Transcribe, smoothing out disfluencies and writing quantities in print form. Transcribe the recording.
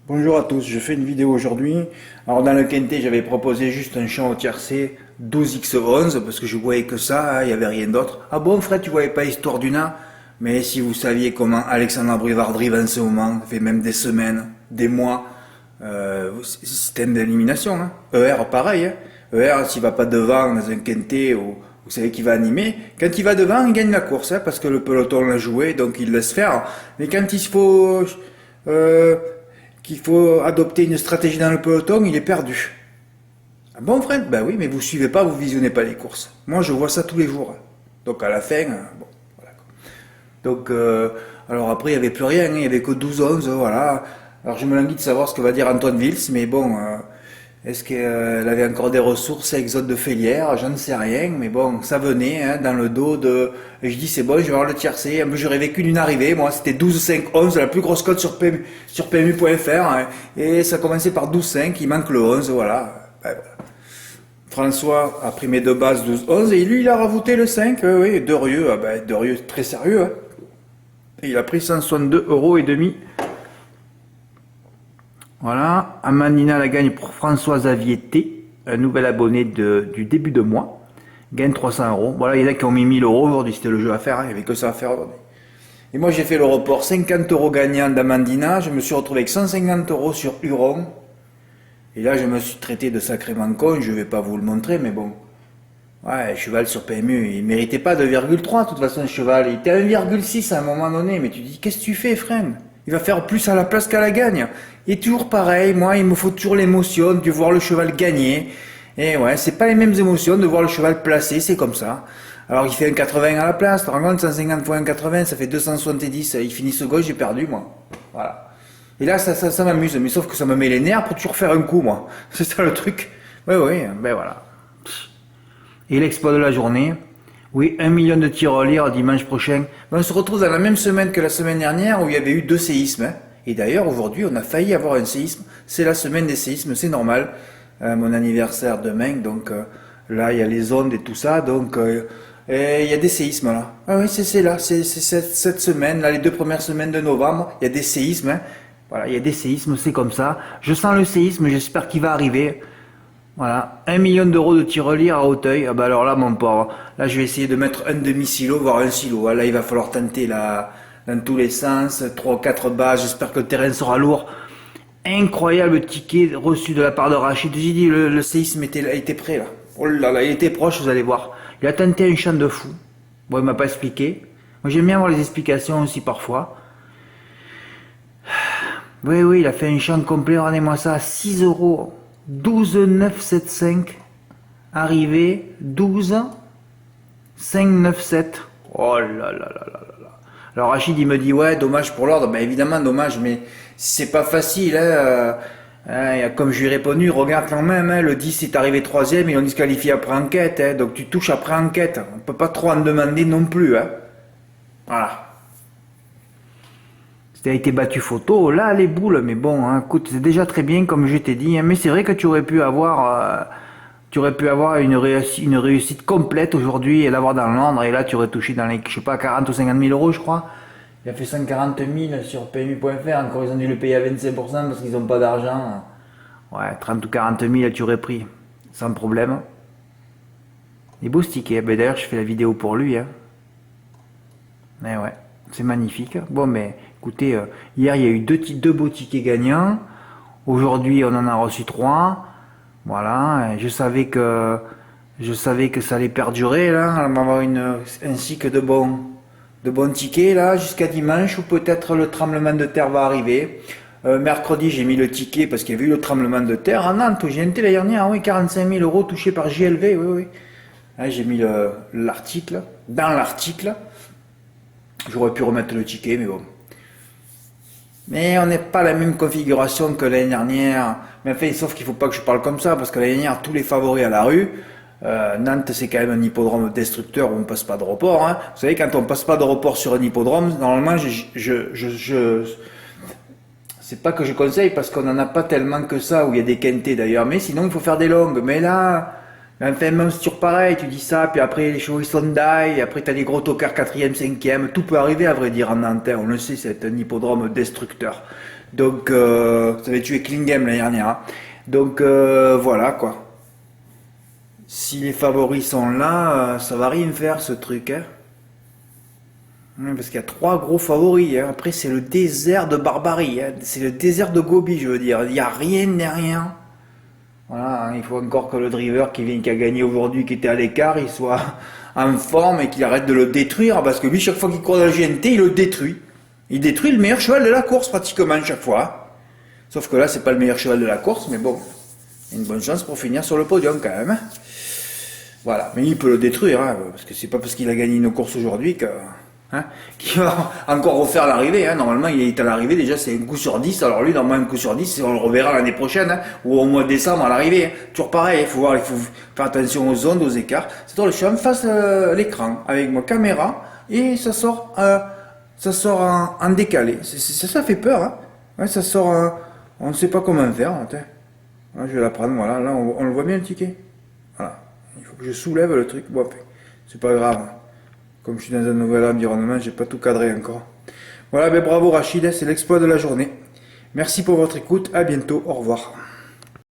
Bonjour à tous, je fais une vidéo aujourd'hui. Alors dans le quintet, j'avais proposé juste un champ au tiercé 12x11 parce que je voyais que ça, hein, il n'y avait rien d'autre. Ah bon Fred, tu voyais pas Histoire du Nain? Mais si vous saviez comment Alexandre Brivard drive en ce moment, ça fait même des semaines, des mois, système d'élimination. Hein. ER pareil. Hein. ER s'il va pas devant dans un quintet, vous savez qu'il va animer. Quand il va devant, il gagne la course hein, parce que le peloton l'a joué, donc il laisse faire. Mais quand il faut... euh, qu'il faut adopter une stratégie dans le peloton, il est perdu. Ah bon, Fred? Ben oui, mais vous suivez pas, vous visionnez pas les courses. Moi, je vois ça tous les jours. Donc à la fin, bon, voilà. Donc, alors après, il n'y avait plus rien, hein, il n'y avait que 12-11, voilà. Alors je me languis de savoir ce que va dire Antoine Vils, mais bon, est-ce qu'elle avait encore des ressources à Exode de Félière? Je ne sais rien, mais bon, ça venait hein, dans le dos de... Et je dis c'est bon, je vais avoir le tiercé. J'aurais vécu d'une arrivée, moi c'était 12-5-11, la plus grosse cote sur PMU.fr. Hein, et ça commençait par 12-5, il manque le 11, voilà. Ben, voilà. François a pris mes deux bases 12-11 et lui il a rajouté le 5, oui, Derieux, ah ben, Derieux très sérieux. Hein. Et il a pris 162 € et demi. Voilà, Amandina la gagne pour François Xavier T, un nouvel abonné du début de mois, gagne 300 €. Voilà, il y en a qui ont mis 1000 € aujourd'hui, c'était le jeu à faire, hein, il n'y avait que ça à faire aujourd'hui. Et moi j'ai fait le report 50 € gagnant d'Amandina, je me suis retrouvé avec 150 € sur Huron. Et là je me suis traité de sacrément con, je ne vais pas vous le montrer, mais bon. Ouais, cheval sur PMU, il méritait pas 2,3 de toute façon, cheval. Il était à 1,6 à un moment donné, mais tu dis, qu'est-ce que tu fais, frère? Il va faire plus à la place qu'à la gagne. Il est toujours pareil, moi, il me faut toujours l'émotion de voir le cheval gagner. Et ouais, c'est pas les mêmes émotions de voir le cheval placé, c'est comme ça. Alors il fait un 80 à la place, tu te rends compte, 150 fois un 80, ça fait 270, il finit ce gauche, j'ai perdu, moi. Voilà. Et là, ça m'amuse, mais sauf que ça me met les nerfs pour toujours faire un coup, moi. C'est ça le truc. Oui, oui, ben voilà. Et l'exploit de la journée. Oui, 1 million de tirelires dimanche prochain. Mais on se retrouve dans la même semaine que la semaine dernière où il y avait eu 2 séismes. Hein. Et d'ailleurs, aujourd'hui, on a failli avoir un séisme. C'est la semaine des séismes, c'est normal. Mon anniversaire demain, donc là, il y a les ondes et tout ça. Donc, et il y a des séismes là. Ah oui, c'est là, c'est cette semaine, là, les 2 premières semaines de novembre, il y a des séismes. Hein. Voilà, il y a des séismes, c'est comme ça. Je sens le séisme, j'espère qu'il va arriver. Voilà, 1 million d'euros de tirelire à Hauteuil. Ah bah alors là, mon pauvre, là je vais essayer de mettre un demi-silo, voire un silo. Là, il va falloir tenter là, dans tous les sens, 3 ou 4 bases. J'espère que le terrain sera lourd. Incroyable ticket reçu de la part de Rachid. J'ai dit, le séisme était prêt là. Oh là là, il était proche, vous allez voir. Il a tenté un champ de fou. Bon, il m'a pas expliqué. Moi, j'aime bien avoir les explications aussi parfois. Oui, oui, il a fait un champ complet, regardez-moi ça, 6 €. 12,975. Arrivé 12 597. Oh là là là là là là. Alors Rachid il me dit ouais dommage pour l'ordre. Ben évidemment dommage mais c'est pas facile. Comme je lui ai répondu, regarde quand même, hein, le 10 est arrivé troisième, ils l'ont disqualifié après enquête. Hein, donc tu touches après enquête. On peut pas trop en demander non plus. Hein. Voilà. Si t'as été battu photo, là les boules, mais bon, hein, écoute, c'est déjà très bien comme je t'ai dit, hein, mais c'est vrai que tu aurais pu avoir une réussite complète aujourd'hui et l'avoir dans l'ordre, et là tu aurais touché dans les, je sais pas, 40 ou 50 000 € je crois. Il a fait 140 000 sur PMU.fr, encore ils ont dû le payer à 25% parce qu'ils n'ont pas d'argent. Ouais, 30 ou 40 000 tu aurais pris, sans problème. Des beaux tickets, ben, d'ailleurs je fais la vidéo pour lui. Hein. Mais ouais, c'est magnifique. Bon, mais écoutez, hier il y a eu deux beaux tickets gagnants. Aujourd'hui, on en a reçu 3. Voilà, je savais que ça allait perdurer là. On va avoir un cycle de bons tickets là jusqu'à dimanche ou peut-être le tremblement de terre va arriver. Mercredi, j'ai mis le ticket parce qu'il y avait eu le tremblement de terre à Nantes où j'ai été la dernière. Oui, 45 000 € touchés par JLV. Oui, oui. Là, j'ai mis l'article. Dans l'article, j'aurais pu remettre le ticket, mais bon. Mais on n'est pas la même configuration que l'année dernière. Mais enfin, sauf qu'il ne faut pas que je parle comme ça, parce que l'année dernière, tous les favoris à la rue. Nantes, c'est quand même un hippodrome destructeur où on ne passe pas de report. Hein. Vous savez, quand on ne passe pas de report sur un hippodrome, normalement, c'est pas que je conseille, parce qu'on n'en a pas tellement que ça, où il y a des quintés d'ailleurs. Mais sinon, il faut faire des longues. Mais là, enfin, même si toujours pareil, tu dis ça, puis après les chevaux ils sont die, après t'as des gros tocards 4e, 5e, tout peut arriver à vrai dire en Nanterre, on le sait, c'est un hippodrome destructeur. Donc, ça avait tué Klingem l'année dernière, hein. Donc, voilà, quoi. Si les favoris sont là, ça va rien faire, ce truc, hein. Parce qu'il y a trois gros favoris, hein. Après, c'est le désert de Barbarie, hein. C'est le désert de Gobi, je veux dire. Il n'y a rien ni rien. Voilà, hein. Il faut encore que le driver qui a gagné aujourd'hui, qui était à l'écart, il soit en forme et qu'il arrête de le détruire. Parce que lui, chaque fois qu'il court dans la GNT, il le détruit. Il détruit le meilleur cheval de la course, pratiquement, chaque fois. Sauf que là, c'est pas le meilleur cheval de la course, mais bon, il y a une bonne chance pour finir sur le podium, quand même. Voilà, mais il peut le détruire, hein, parce que c'est pas parce qu'il a gagné une course aujourd'hui que, hein, qu'il va encore refaire l'arrivée. Hein. Normalement, il est à l'arrivée, déjà c'est un coup sur 10. Alors lui, normalement, un coup sur 10, on le reverra l'année prochaine, hein, ou au mois de décembre à l'arrivée. Hein. Toujours pareil, il faut faire attention aux ondes, aux écarts. C'est toi, je suis en face l'écran, avec ma caméra, et ça sort en décalé. Ça fait peur, hein. Ouais, ça sort, on ne sait pas comment faire. Hein, je vais la prendre, voilà, là, on le voit bien le ticket. Voilà. Il faut que je soulève le truc. Bon, c'est pas grave. Comme je suis dans un nouvel environnement, j'ai pas tout cadré encore. Voilà, ben bravo Rachid, c'est l'exploit de la journée. Merci pour votre écoute. À bientôt. Au revoir.